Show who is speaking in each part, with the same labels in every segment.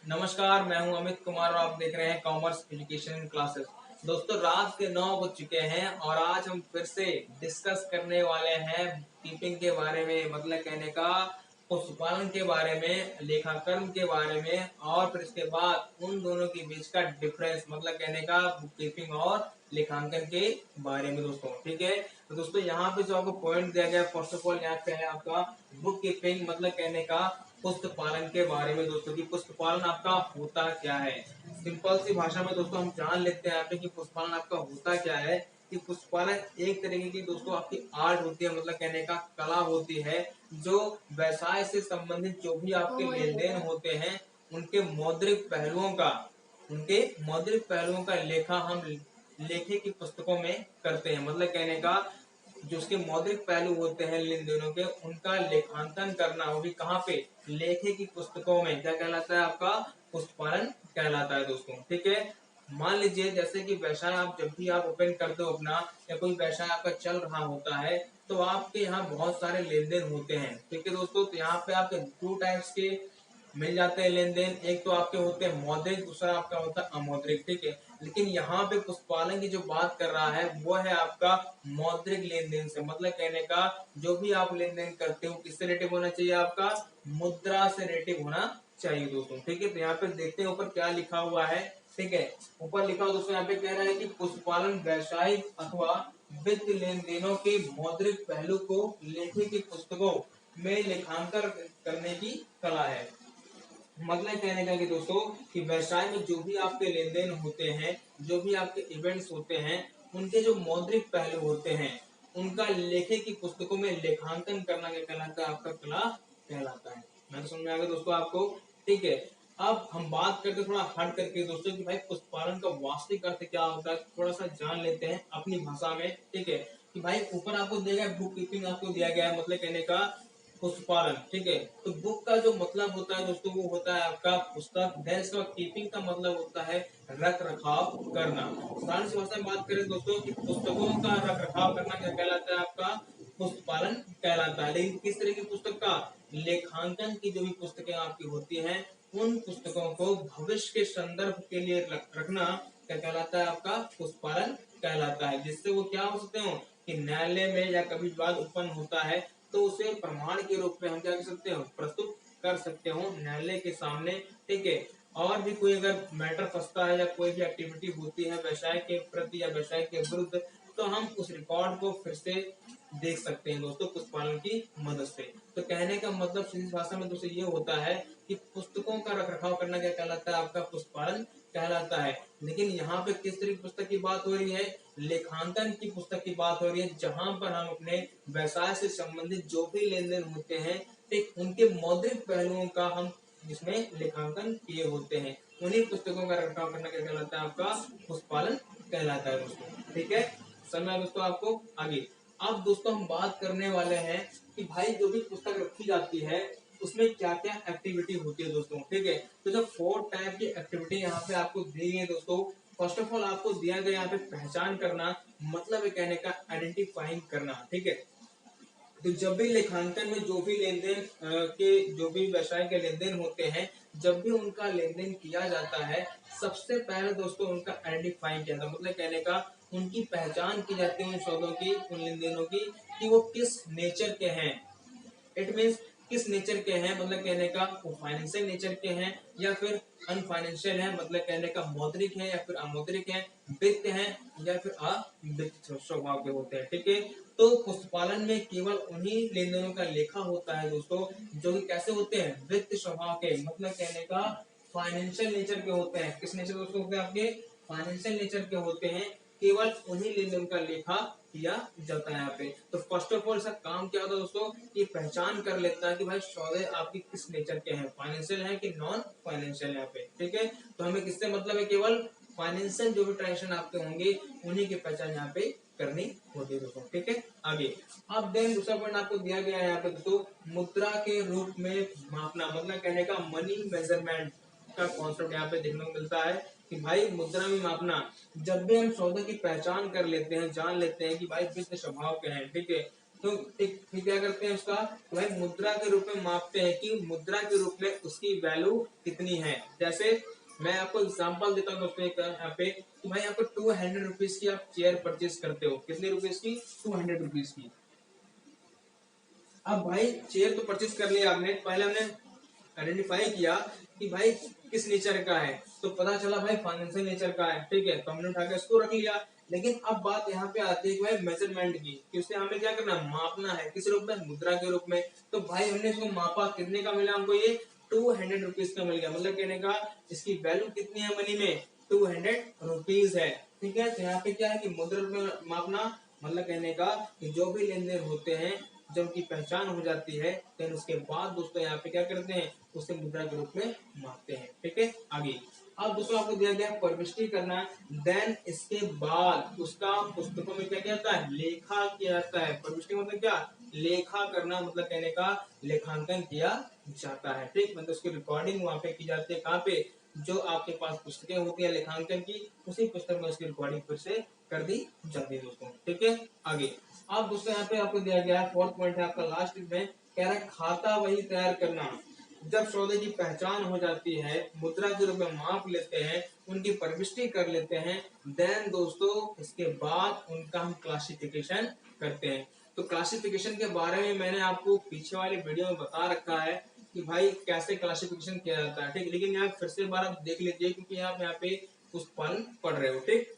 Speaker 1: नमस्कार, मैं हूं अमित कुमार और आप देख रहे हैं कॉमर्स एजुकेशन क्लासेस। दोस्तों, रात के 9 बज चुके हैं और आज हम फिर से डिस्कस करने वाले हैं कीपिंग के बारे में, मतलब कहने का पशुपालन के बारे में, लेखाकर्म के बारे में और फिर इसके बाद उन दोनों के बीच का डिफरेंस, मतलब कहने का बुक कीपिंग और लेखांकन के बारे में दोस्तों। ठीक है, तो दोस्तों यहाँ पे जो आपको पॉइंट दिया गया, फर्स्ट ऑफ ऑल यहाँ पे है आपका बुक कीपिंग, मतलब कहने का पुष्प पालन के बारे में दोस्तों की पुष्प पालन आपका होता क्या है। सिंपल सी भाषा में दोस्तों हम जान लेते हैं यहाँ पे कि पुष्प पालन आपका होता क्या है। कि पुष्प पालन एक तरीके की दोस्तों आपकी आर्ट होती है, मतलब कहने का कला होती है, जो व्यवसाय से संबंधित जो भी आपके लेन देन होते हैं उनके मौद्रिक पहलुओं का लेखा हम लेखे की पुस्तकों में करते हैं। मतलब कहने का जो उसके मौद्रिक पहलू होते हैं लेन देनों के, उनका लेखांकन करना, वो भी कहाँ पे, लेखे की पुस्तकों में, क्या कहलाता है आपका, पुस्तपालन कहलाता है दोस्तों। ठीक है, मान लीजिए जैसे कि व्यवसाय आप जब भी आप ओपन करते हो अपना, या कोई व्यवसाय आपका चल रहा होता है, तो आपके यहाँ बहुत सारे लेन देन होते हैं। ठीक है दोस्तों, तो यहाँ पे आपके टू टाइप्स के मिल जाते हैं लेन देन। एक तो आपके होते हैं मौद्रिक, दूसरा आपका होता है अमौद्रिक। ठीक है, लेकिन यहाँ पे पुष्पालन की जो बात कर रहा है वो है आपका मौद्रिक लेन देन से। मतलब कहने का जो भी आप लेन देन करते हो किससे रेटिव होना चाहिए, आपका मुद्रा से रेटिव होना चाहिए दोस्तों। ठीक है, तो यहाँ पे देखते हैं ऊपर क्या लिखा हुआ है। ठीक है, ऊपर लिखा हुआ दोस्तों यहाँ पे कह रहा है कि पुष्पालन व्यवसायिक अथवा वित्त लेन देनों के मौद्रिक पहलू को लेखे की पुस्तकों में लेखांकन करने की कला है। मतलब कहने का कि दोस्तों कि व्यवसाय में जो भी आपके लेन देन होते हैं, जो भी आपके इवेंट्स होते हैं, उनके जो मौद्रिक पहलू होते हैं उनका लेखे की पुस्तकों में लेखांकन करना क्या कहलाता है, आपका कला कहलाता है। मैं तो समझ में आ गया दोस्तों आपको। ठीक है, अब हम बात करते थोड़ा हट करके दोस्तों कि भाई पुष्पालन का वास्तविक अर्थ क्या होता है, थोड़ा सा जान लेते हैं अपनी भाषा में। ठीक है, कि भाई ऊपर आपको दिया गया बुक कीपिंग, आपको दिया गया है, मतलब कहने का पुष्पालन। ठीक है, तो बुक का जो मतलब होता है दोस्तों वो होता है आपका पुस्तक। देन इसका कीपिंग का मतलब होता है रख रखाव करना। साधारण सी भाषा में बात करें दोस्तों कि पुस्तकों का रख रखाव करना क्या कहलाता है, आपका पुस्तपालन कहलाता है। लेकिन किस तरह की पुस्तक का, लेखांकन की जो भी पुस्तकें आपकी होती हैं उन पुस्तकों को भविष्य के संदर्भ के लिए रखना क्या कहलाता है, आपका पुष्पालन कहलाता है। जिससे वो क्या हो सकते हो कि न्यायालय में या कभी विवाद उत्पन्न होता है तो उसे प्रमाण के रूप में हम क्या कर सकते हो, प्रस्तुत कर सकते हो न्यायालय के सामने। ठीक है, और भी कोई अगर मैटर फंसता है या कोई भी एक्टिविटी होती है व्यवसाय के प्रति या व्यवसाय के विरुद्ध, तो हम उस रिकॉर्ड को फिर से देख सकते हैं दोस्तों पुस्तपालन की मदद से। तो कहने का मतलब सीधी भाषा में दोस्तों ये होता है कि पुस्तकों का रख रखाव करना क्या कहलाता है, आपका पुस्तपालन कहलाता है। लेकिन यहाँ पे किस तरह की पुस्तक की बात हो रही है, लेखांकन की पुस्तक की बात हो रही है, जहां पर हम अपने व्यवसाय से संबंधित जो भी लेन देन होते हैं, ठीक उनके मौद्रिक पहलुओं का हम जिसमें लेखांकन किए होते हैं, उन्हीं पुस्तकों का रखरखाव करना क्या कहलाता है, आपका पुष्पालन कहलाता है दोस्तों। ठीक है, समय दोस्तों आपको आगे। अब दोस्तों हम बात करने वाले हैं कि भाई जो भी पुस्तक रखी जाती है उसमें क्या क्या एक्टिविटी होती है दोस्तों। ठीक है, तो जो 4 टाइप की एक्टिविटी यहाँ पे आपको दी गई दोस्तों। फर्स्ट ऑफ ऑल आपको दिया गया यहाँ पे पहचान करना, मतलब कहने का आइडेंटिफाइंग करना। ठीक है, तो जब भी लेखांकन में जो भी लेन देन के जो भी व्यवसाय के लेन देन होते हैं, जब भी उनका लेन देन किया जाता है, सबसे पहले दोस्तों उनका आइडेंटिफाई किया जाता है, मतलब कहने का उनकी पहचान की जाती है उन सौदों की, उन लेन देनों की, कि वो किस नेचर के हैं। इट मीन्स किस नेचर के हैं, मतलब कहने का वो फाइनेंशियल नेचर के हैं या फिर अनफाइनेंशियल है, मतलब कहने का मौद्रिक है या फिर अमौद्रिक है, वित्त है या फिर अवित्त स्वभाव के होते हैं। ठीक है, तो पुस्तपालन में केवल उन्हीं लेन देनों का लेखा होता है दोस्तों जो कि कैसे होते हैं, वित्त स्वभाव के, मतलब कहने का फाइनेंशियल नेचर के होते हैं। किस नेचर दोस्तों होते हैं, आपके फाइनेंशियल नेचर के होते हैं। केवल उन्हीं लेन देन का लेखा किया जाता है यहाँ पे। तो फर्स्ट ऑफ ऑल इसका काम क्या होता है दोस्तों, ये पहचान कर लेता है कि भाई सौदे आपकी किस नेचर के हैं, फाइनेंशियल है कि नॉन फाइनेंशियल यहाँ पे। ठीक है, तो हमें किससे मतलब है, केवल फाइनेंशियल जो भी ट्रांजेक्शन आपके होंगे उन्हीं की पहचान यहाँ पे करनी होती है दोस्तों। ठीक है, आगे। अब देन दूसरा पॉइंट आपको दिया गया है यहाँ पे दोस्तों, मुद्रा के रूप में मापना, मतलब कहने का मनी मेजरमेंट का कॉन्सेप्ट यहाँ पे देखने को मिलता है कि भाई मुद्रा में मापना। जब भी हम सौदे की पहचान कर लेते हैं, जान लेते हैं कि भाई वित्त स्वभाव के हैं, ठीक है, तो एक फिर क्या करते हैं उसका, तो भाई मुद्रा के रूप में मापते हैं कि मुद्रा के रूप में उसकी वैल्यू कितनी है। जैसे मैं आपको एग्जांपल देता हूँ दोस्तों, यहाँ पे कि भाई यहाँ पे 200 रुपीज की आप चेयर परचेज करते हो, कितने रुपीज की, 200 रुपीज की। अब भाई चेयर तो परचेज कर लिया आपने, पहले हमने आइडेंटिफाई किया कि भाई किस नेचर का है, तो पता चला भाई फाइनेंशियल नेचर का है, ठीक है, तो हमने उठा के इसको रख लिया। लेकिन अब बात यहाँ पे आती है कि भाई मेजरमेंट की, कि उसे हमें क्या करना है, मापना है, किस रूप में, मुद्रा के रूप में। तो भाई हमने इसको मापा, कितने का मिला हमको, ये 200 रुपीज का मिल गया। मतलब कहने का इसकी वैल्यू कितनी है मनी में, 200 रुपीज है, ठीक है। तो यहाँ पे क्या है कि मुद्रा में मापना, मतलब कहने का कि जो भी लेन देन होते हैं जब उनकी पहचान हो जाती है, देन उसके बाद दोस्तों यहाँ पे क्या करते हैं, उसे मुद्रा के रूप में मापते हैं, ठीक है। आगे अब दोस्तों आपको दिया गया परविष्टि करना, देन इसके बाद उसका पुस्तकों में क्या क्या आता है, लेखा किया जाता है। परविष्टि मतलब क्या, लेखा करना, मतलब कहने का लेखांकन किया जाता है, ठीक, मतलब उसकी रिकॉर्डिंग वहां पे की जाती है, कहाँ पे, जो आपके पास पुस्तकें होती है लेखांकन की, उसी पुस्तक में उसकी रिकॉर्डिंग फिर से कर दी जाती है दोस्तों, ठीक है। आगे अब दोस्तों यहाँ पे आपको दिया गया है, फोर्थ पॉइंट है आपका लास्ट में, कह रहा है खाता वही तैयार करना। जब सौदे की पहचान हो जाती है, मुद्रा के रूप में माप लेते हैं, उनकी परविष्टि कर लेते हैं, देन दोस्तों इसके बाद उनका हम क्लासिफिकेशन करते हैं। तो क्लासिफिकेशन के बारे में मैंने आपको पीछे वाले वीडियो में बता रखा है कि भाई कैसे क्लासिफिकेशन किया जाता है, ठीक, लेकिन यहाँ फिर से एक बार आप देख लीजिए, क्योंकि आप यहाँ पे कुछ पल पढ़ रहे हो, ठीक।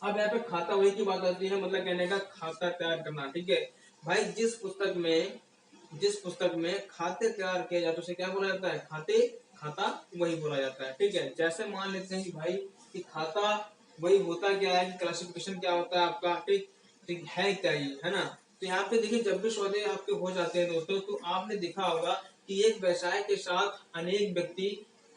Speaker 1: अब यहाँ पे खाता वही की बात आती है, मतलब कहने का खाता तैयार करना, ठीक है। भाई जिस पुस्तक में खाते तैयार किए जाते हैं उसे क्या बोला जाता है, खाते, खाता वही बोला जाता है, ठीक है। जैसे मान लेते हैं कि भाई कि खाता वही होता क्या है, कि क्लासिफिकेशन क्या होता है आपका, ठीक, ठीक है क्या ये, है ना। तो यहाँ पे देखिए जब भी सौदे आपके हो जाते हैं दोस्तों, तो आपने देखा होगा कि एक व्यवसाय के साथ अनेक व्यक्ति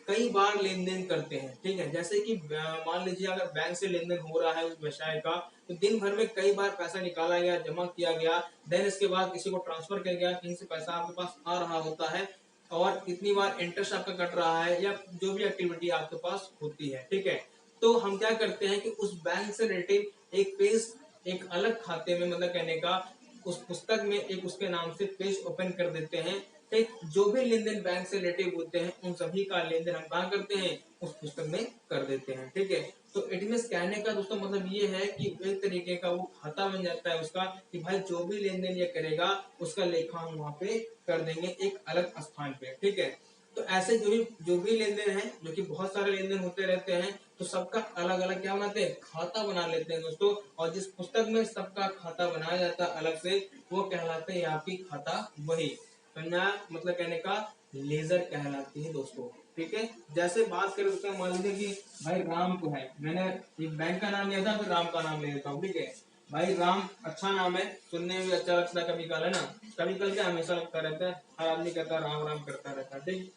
Speaker 1: कई बार लेन देन करते हैं, ठीक है। जैसे कि मान लीजिए अगर बैंक से लेन देन हो रहा है उस व्यवसाय का, तो दिन भर में कई बार पैसा निकाला गया, जमा किया गया, देन इसके बाद किसी को ट्रांसफर किया गया, कहीं से पैसा आपके पास आ रहा होता है, और कितनी बार इंटरेस्ट आपका कट रहा है, या जो भी एक्टिविटी आपके पास होती है, ठीक है। तो हम क्या करते हैं कि उस बैंक से रिलेटेड एक पेज, एक अलग खाते में, मतलब कहने का उस पुस्तक में एक उसके नाम से पेज ओपन कर देते हैं, ठीक। जो भी लेन देन बैंक से रिलेटिव होते हैं उन सभी का लेन देन हम कहाँ करते हैं, उस पुस्तक में कर देते हैं, ठीक है। तो इट मींस कहने का दोस्तों मतलब ये है कि एक तरीके का वो खाता बन जाता है उसका, कि भाई जो भी लेन देन ये करेगा उसका लेखा हम वहां पे कर देंगे एक अलग स्थान पे, ठीक है। तो ऐसे जो भी लेन देन है, जो कि बहुत सारे लेन देन होते रहते हैं, तो सबका अलग अलग क्या बनाते हैं, खाता बना लेते हैं दोस्तों। और जिस पुस्तक में सबका खाता बनाया जाता है अलग से, वो कहलाते हैं आपकी खाता वही, मतलब कहने का लेजर कहलाती है दोस्तों, ठीक है। जैसे बात करें उसका, मान लीजिए कि भाई राम को है, मैंने एक बैंक का नाम लिया था, फिर राम का नाम ले लेता हूँ, ठीक है। भाई राम अच्छा नाम है, सुनने में भी अच्छा लगता है, कभी कल है ना, कभी कल क्या हमेशा लगता रहता है, हर आदमी कहता है राम राम करता रहता है, ठीक।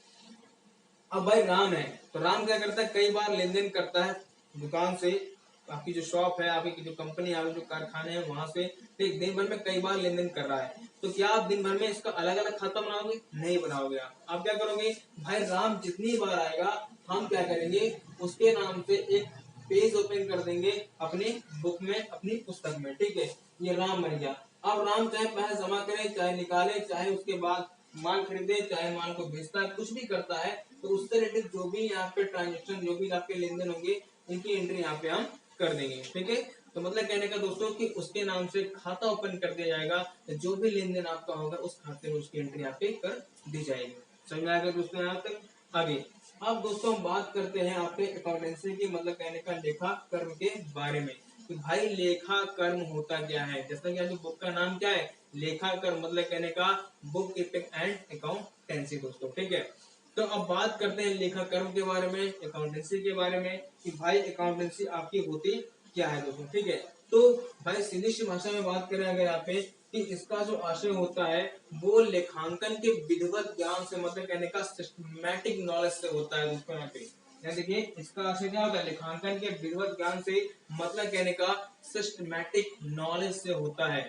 Speaker 1: अब भाई राम है, तो राम क्या करता है, कई बार लेन देन करता है दुकान से, आपकी जो शॉप है, आपकी जो कंपनी है, जो कारखाने हैं वहां से, ठीक, दिन भर में कई बार लेन देन कर रहा है। तो क्या आप दिन भर में इसका अलग अलग खाता बनाओगे, नहीं बनाओगे। आप क्या करोगे, भाई राम जितनी बार आएगा हम क्या करेंगे, उसके नाम से एक पेज ओपन कर देंगे अपनी बुक में, अपनी पुस्तक में, ठीक है। ये राम बन गया। अब राम चाहे पैसे जमा करे, चाहे निकाले, चाहे उसके बाद माल खरीदे, चाहे माल को बेचता है, कुछ भी करता है, तो उससे रिलेटेड जो भी यहाँ पे ट्रांजेक्शन, जो भी आपके लेन देन होंगे, उनकी एंट्री यहाँ पे हम कर देंगे, ठीक है। तो मतलब कहने का दोस्तों कि उसके नाम से खाता ओपन कर दिया जाएगा, तो जो भी लेन देन आपका होगा उस खाते में उसकी एंट्री यहाँ पे कर दी जाएगी। समझ में आएगा दोस्तों यहाँ तक। आगे अब दोस्तों हम बात करते हैं आपके अकाउंटेंसी की, मतलब कहने का लेखा कर्म के बारे में, कि भाई लेखा कर्म होता क्या है। जैसा कि आपकी बुक का नाम क्या है, लेखा कर्म, मतलब कहने का बुक कीपिंग एंड अकाउंटेंसी दोस्तों, ठीक है। तो अब बात करते हैं लेखा कर्म के बारे में, अकाउंटेंसी के बारे में, कि भाई अकाउंटेंसी आपकी होती क्या है दोस्तों, ठीक है। तो भाई सीधी सी भाषा में बात करें अगर यहाँ पे, कि इसका जो आशय होता है वो लेखांकन के विधिवत ज्ञान से, मतलब कहने का सिस्टमैटिक नॉलेज से होता है दोस्तों। यहाँ पे यहाँ देखिए इसका आशय क्या होता है, लेखांकन के विधिवत ज्ञान से, मतलब कहने का सिस्टमैटिक नॉलेज से होता है।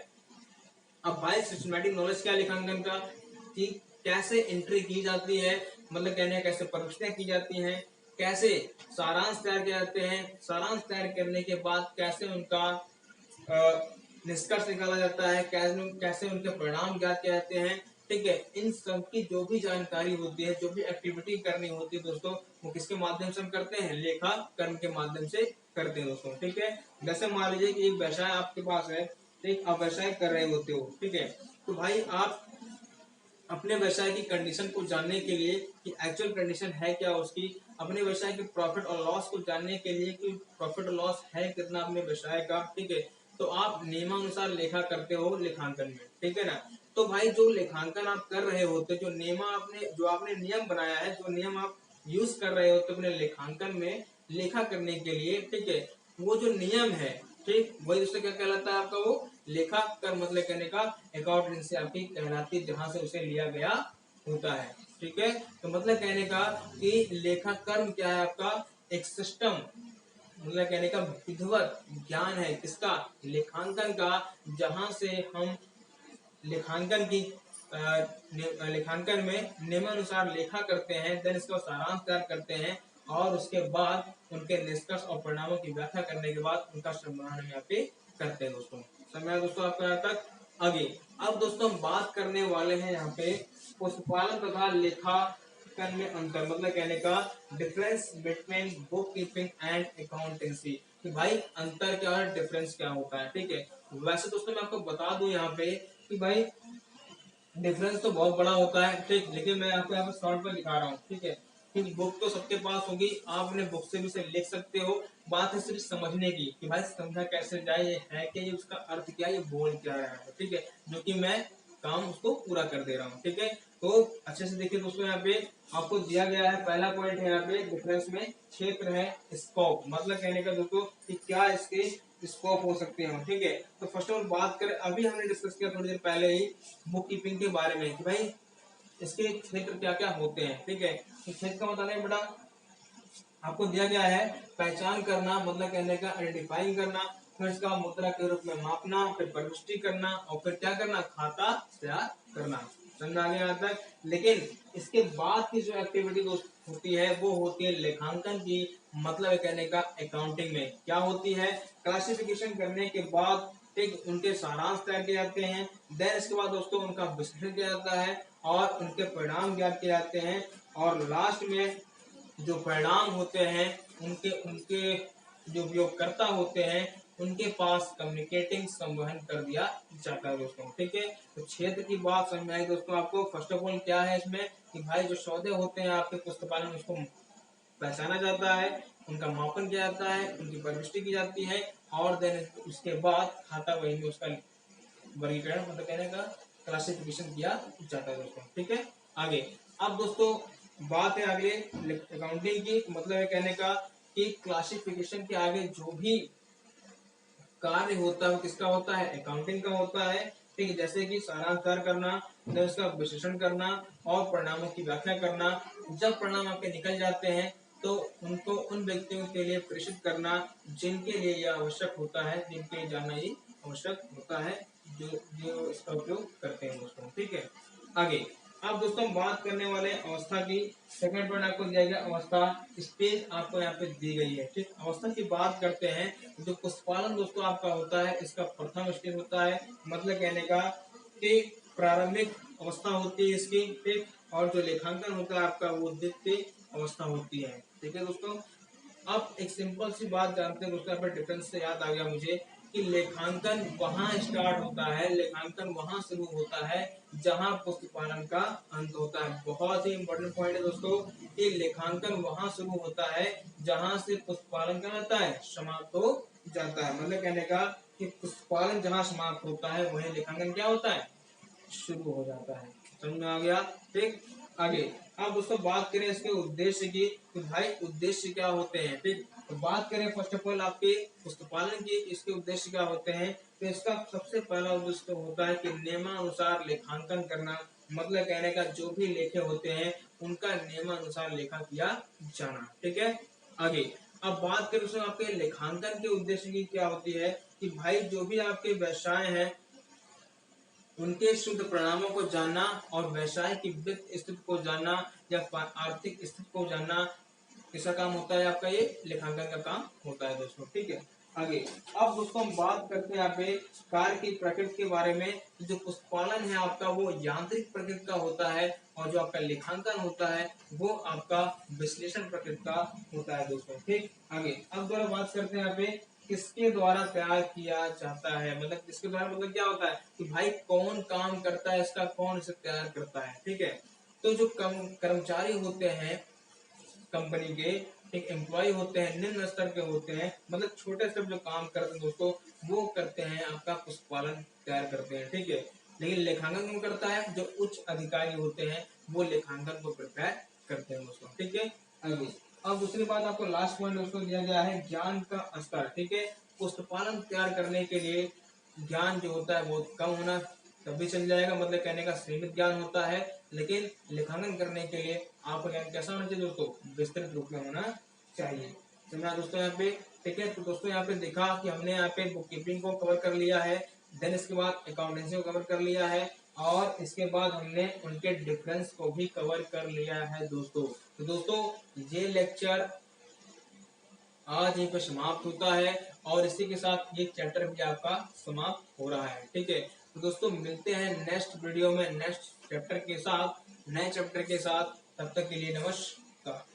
Speaker 1: अब भाई सिस्टमैटिक नॉलेज क्या लेखांकन का, कि कैसे एंट्री की जाती है, मतलब कहने कैसे परीक्षाएं की जाती हैं, कैसे सारांश तैयार किए जाते हैं, सारांश तैयार करने के बाद कैसे उनका निष्कर्ष निकाला जाता है, कैसे उनके परिणाम ज्ञात किए जाते हैं, ठीक है। इन सब की जो भी जानकारी होती है, जो भी एक्टिविटी करनी होती है दोस्तों, वो किसके माध्यम से हम करते हैं, लेखा कर्म के माध्यम से करते हैं दोस्तों, ठीक है। जैसे मान लीजिए कि एक व्यवसाय आपके पास है, ठीक, आप व्यवसाय कर रहे होते हो, ठीक है। तो भाई आप अपने व्यवसाय की कंडीशन को जानने के लिए कि एक्चुअल कंडीशन है क्या उसकी, अपने व्यवसाय के प्रॉफिट और लॉस को जानने के लिए कि प्रॉफिट और लॉस है कितना अपने व्यवसाय का, ठीक है। तो आप नियमानुसार लेखा करते हो लेखांकन में, ठीक है ना। तो भाई जो लेखांकन आप कर रहे होते, जो आपने नियम बनाया है, जो नियम आप यूज कर रहे होते अपने लेखांकन में लेखा करने के लिए, ठीक है, वो जो नियम है, ठीक, वही उससे क्या कहलाता है आपका, वो लेखा कर मतलब कहने का अकाउंटेंसी आपकी कहलाती है, जहां से उसे लिया गया होता है, ठीक है। तो मतलब कहने का कि लेखा कर्म क्या है आपका, एक सिस्टम, मतलब कहने का विधिवत ज्ञान है किसका, लेखांकन का, जहां से हम लेखांकन की लेखांकन में नियमानुसार लेखा करते हैं, देन इसका सारांश तैयार करते हैं, और उसके बाद उनके निष्कर्ष और परिणामों की व्याख्या करने के बाद उनका सम्मान हम यहाँ पे करते हैं दोस्तों। समय दोस्तों आपका यहाँ तक। आगे अब दोस्तों हम बात करने वाले हैं यहाँ पे पशुपालन तथा लेखांकन में अंतर, मतलब कहने का difference between book keeping and accountancy, कि भाई अंतर क्या है, डिफरेंस क्या होता है, ठीक है। वैसे दोस्तों मैं आपको बता दूं यहाँ पे कि भाई डिफरेंस तो बहुत बड़ा होता है, ठीक, लेकिन मैं आपको यहाँ पे शॉर्ट में दिखा रहा हूँ, ठीक है। कि बुक तो सबके पास होगी, आप अपने बुक से भी इसे लिख सकते हो, बात है सिर्फ समझने की कि भाई समझा कैसे जाए, ये है क्या, ये उसका अर्थ क्या, ये बोल क्या रहा है, ठीक है, जो कि मैं काम उसको पूरा कर दे रहा हूँ, ठीक है। तो अच्छे से देखिए दोस्तों, यहाँ पे आपको दिया गया है, पहला पॉइंट है यहाँ पे डिफरेंस में क्षेत्र है, स्कोप, मतलब कहने का दोस्तों कि क्या इसके स्कोप हो सकते हैं, ठीक है। तो फर्स्ट ऑफ ऑल बात करें, अभी हमने डिस्कस किया थोड़ी देर पहले ही बुक कीपिंग के बारे में कि भाई इसके क्षेत्र क्या क्या होते हैं, ठीक है। तो क्षेत्र का मतलब बेटा आपको दिया गया है पहचान करना, मतलब कहने का आइडेंटिफाइंग करना, फिर इसका मुद्रा के रूप में मापना, फिर प्रविष्टि करना, और फिर क्या करना, खाता तैयार करना। समझ आ गया यहाँ तक। लेकिन इसके बाद की जो एक्टिविटी होती है वो होती है लेखांकन की, मतलब कहने का अकाउंटिंग में क्या होती है, क्लासिफिकेशन करने के बाद ठीक उनके सारांश तैयार किए जाते हैं, देन इसके बाद दोस्तों उनका विश्लेषण किया जाता है और उनके परिणाम ज्ञात किए जाते हैं, और लास्ट में जो परिणाम होते हैं उनके उनके जो उपयोगकर्ता होते हैं उनके पास कम्युनिकेटिंग संवहन कर दिया जाता है दोस्तों, ठीक है। तो क्षेत्र की बात समझ में आई दोस्तों आपको। फर्स्ट ऑफ ऑल क्या है इसमें कि भाई जो सौदे होते हैं आपके पुस्तकालय में उसको पहचाना जाता है, उनका मापन किया जाता है, उनकी प्रविष्टि की जाती है, और देन उसके बाद खाता वही में उसका वर्गीकरण मतलब कहने का क्लासिफिकेशन किया जाता है दोस्तों, ठीक है। आगे अब दोस्तों बात है आगे अकाउंटिंग की, मतलब है कहने का कि क्लासिफिकेशन के आगे जो भी कार्य होता है वो किसका होता है, अकाउंटिंग का होता है, ठीक है। जैसे कि सारांश तैयार करना, फिर उसका विश्लेषण करना और परिणामों की व्याख्या करना। जब परिणाम आपके निकल जाते हैं तो उनको उन व्यक्तियों के लिए प्रेषित करना जिनके लिए यह आवश्यक होता है, जिनके लिए जानना ये आवश्यक होता है, जो जो इसका उपयोग करते हैं दोस्तों, ठीक है। आगे अब दोस्तों हम बात करने वाले अवस्था की। सेकंड पॉइंट आपको दिया गया अवस्था, स्टेज आपको यहाँ पे दी गई है, ठीक। अवस्था की बात करते हैं, जो पशुपालन दोस्तों आपका होता है इसका प्रथम स्टेज होता है, मतलब कहने का कि प्रारंभिक अवस्था होती है इसकी, ठीक, और जो लेखांकन होता है आपका वो द्वितीय अवस्था होती है, ठीक है दोस्तों। अब एक सिंपल सी बात जानते हैं दोस्तों, पर डिफरेंस से याद आ गया मुझे कि लेखांकन वहां स्टार्ट होता है, लेखांकन वहां शुरू होता है जहां पशुपालन का अंत होता है। बहुत ही इंपॉर्टेंट पॉइंट है दोस्तों कि लेखांकन वहां शुरू होता है जहां से पशुपालन का होता है समाप्त हो जाता है, मतलब कहने का कि पशुपालन जहां समाप्त होता है वहीं लेखांकन क्या होता है, शुरू हो जाता है। समझ में आ गया, ठीक। आगे अब दोस्तों बात करें इसके उद्देश्य की, तो भाई उद्देश्य क्या होते हैं, ठीक। तो बात करें फर्स्ट ऑफ ऑल आपके पशुपालन की, इसके उद्देश्य क्या होते हैं। तो इसका सबसे पहला उद्देश्य तो होता है कि नियमानुसार लेखांकन करना, मतलब कहने का जो भी लेखे होते हैं उनका नियमानुसार लेखा किया जाना, ठीक है। आगे अब बात करें उसमें आपके लेखांकन के उद्देश्य की क्या होती है कि भाई जो भी आपके व्यवसाय हैं उनके शुद्ध परिणामों को जानना और व्यवसाय की वित्त स्थिति को जानना या आर्थिक स्थिति को जानना, किसका काम होता है आपका, ये लेखांकन का काम होता है दोस्तों, ठीक है। आगे अब दोस्तों हम बात करते हैं यहाँ पे कार्य की प्रकृति के बारे में। जो पुस्तपालन है आपका वो यांत्रिक प्रकृति का होता है, और जो आपका लेखांकन होता है वो आपका विश्लेषण प्रकृति का होता है दोस्तों। ठीक, आगे अब दोबारा बात करते हैं यहाँ पे किसके द्वारा तैयार किया जाता है, मतलब किसके द्वारा मतलब क्या होता है कि भाई कौन काम करता है इसका, कौन इसे तैयार करता है। ठीक है, तो जो कर्मचारी होते हैं कंपनी के, एक एम्प्लॉय होते हैं, निम्न स्तर के होते हैं, मतलब छोटे स्तर जो काम करते हैं दोस्तों वो करते हैं आपका पुष्पालन तैयार करते हैं। ठीक है, लेकिन लेखांकन कौन करता है, जो उच्च अधिकारी होते हैं वो लेखांकन को प्रिपेयर करते हैं दोस्तों। ठीक है, आगे अब दूसरी बात आपको लास्ट पॉइंट दोस्तों दिया गया है ज्ञान का स्तर। ठीक है, पुष्पालन तैयार करने के लिए ज्ञान जो होता है बहुत कम होना तब भी चल जाएगा, मतलब कहने का सीमित ज्ञान होता है, लेकिन लेखांकन करने के लिए आपका ज्ञान कैसा होना चाहिए दोस्तों, विस्तृत रूप में होना चाहिए। समझा दोस्तों यहाँ पे। ठीक है, तो दोस्तों यहाँ पे देखा कि हमने यहाँ पे बुक कीपिंग को कवर कर लिया है, देन इसके बाद अकाउंटेंसी को कवर कर लिया है, और इसके बाद हमने उनके डिफरेंस को भी कवर कर लिया है दोस्तों। तो दोस्तों ये लेक्चर आज यहीं पे समाप्त होता है, और इसी के साथ ये चैप्टर भी आपका समाप्त हो रहा है। ठीक है, तो दोस्तों मिलते हैं नेक्स्ट वीडियो में नेक्स्ट चैप्टर के साथ, नए चैप्टर के साथ। तब तक के लिए नमस्कार।